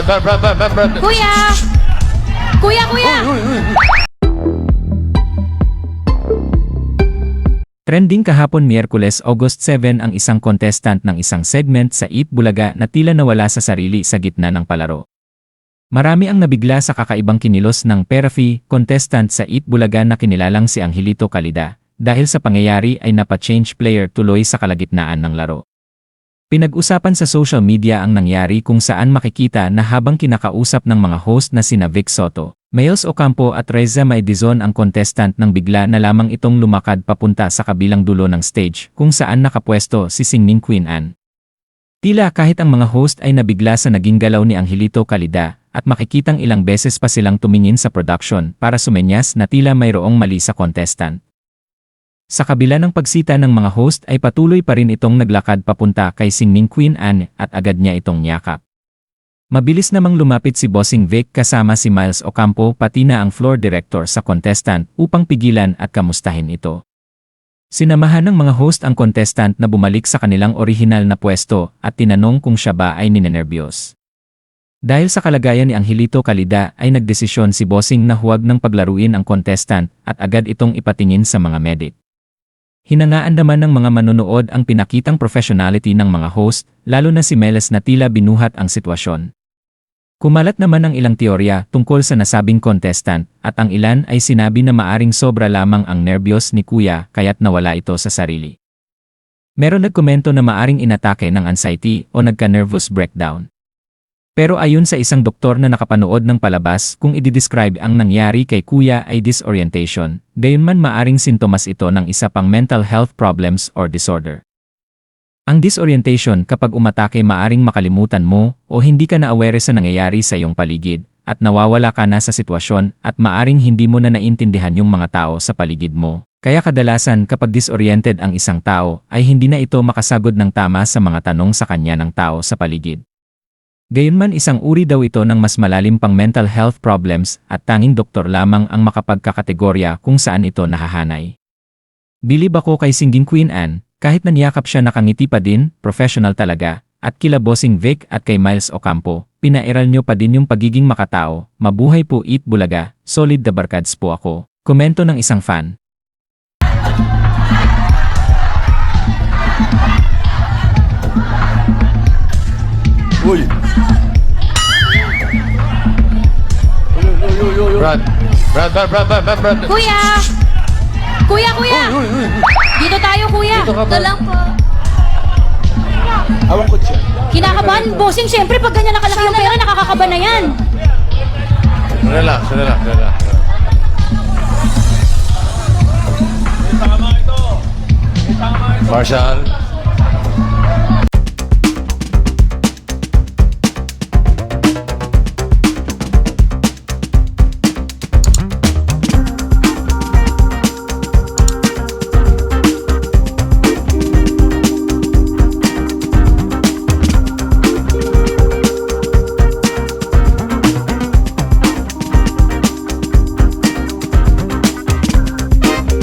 Brad. Kuya! Kuya! Trending kahapon Miyerkules August 7 ang isang contestant ng isang segment sa Eat Bulaga na tila nawala sa sarili sa gitna ng palaro. Marami ang nabigla sa kakaibang kinilos ng Perafi contestant sa Eat Bulaga na kinilalang si Angelito Calida, dahil sa pangyayari ay napa-change player tuloy sa kalagitnaan ng laro. Pinag-usapan sa social media ang nangyari kung saan makikita na habang kinakausap ng mga host na sina Vic Soto, Miles Ocampo at Reza Maidizon ang contestant nang bigla na lamang itong lumakad papunta sa kabilang dulo ng stage kung saan nakapwesto si Singning Queen Anne. Tila kahit ang mga host ay nabigla sa naging galaw ni Angelito Calida at makikitang ilang beses pa silang tumingin sa production para sumenyas na tila mayroong mali sa contestant. Sa kabila ng pagsita ng mga host ay patuloy pa rin itong naglakad papunta kay Singning Queen Anne at agad niya itong niyakap. Mabilis namang lumapit si Bossing Vic kasama si Miles Ocampo pati na ang floor director sa contestant upang pigilan at kamustahin ito. Sinamahan ng mga host ang contestant na bumalik sa kanilang orihinal na pwesto at tinanong kung siya ba ay ninenerbiyos. Dahil sa kalagayan ni Angelito Calida ay nagdesisyon si Bossing na huwag nang paglaruin ang contestant at agad itong ipatingin sa mga medic. Hinangaan naman ng mga manonood ang pinakitang professionality ng mga host, lalo na si Meles na tila binuhat ang sitwasyon. Kumalat naman ang ilang teorya tungkol sa nasabing contestant at ang ilan ay sinabi na maaring sobra lamang ang nerbiyos ni Kuya kaya't nawala ito sa sarili. Meron nagkomento na maaring inatake ng anxiety o nagka-nervous breakdown. Pero ayon sa isang doktor na nakapanood ng palabas kung i-describe ang nangyari kay Kuya ay disorientation, gayunman maaring sintomas ito ng isa pang mental health problems or disorder. Ang disorientation kapag umatake maaring makalimutan mo o hindi ka na-aware sa nangyayari sa iyong paligid at nawawala ka na sa sitwasyon at maaring hindi mo na naintindihan yung mga tao sa paligid mo. Kaya kadalasan kapag disoriented ang isang tao ay hindi na ito makasagod ng tama sa mga tanong sa kanya ng tao sa paligid. Gayunman isang uri daw ito ng mas malalim pang mental health problems at tanging doktor lamang ang makapagkakategorya kung saan ito nahahanay. Bilib ako kay Singing Queen Anne. Kahit naniyakap siya nakangiti pa din, professional talaga, at kila Bossing Vic at kay Miles Ocampo, pinairal nyo pa din yung pagiging makatao, mabuhay po Eat Bulaga, solid the barkads po ako. Komento ng isang fan. Uy! Brad. Kuya! Kuya! Dito tayo, kuya. Dito ka ba? Ito lang po. Hawak ko siya. Kinakabahan, bossing. Siyempre, pag ganyan nakalaki yung pera, nakakakaba na yan. Relax. Marshall.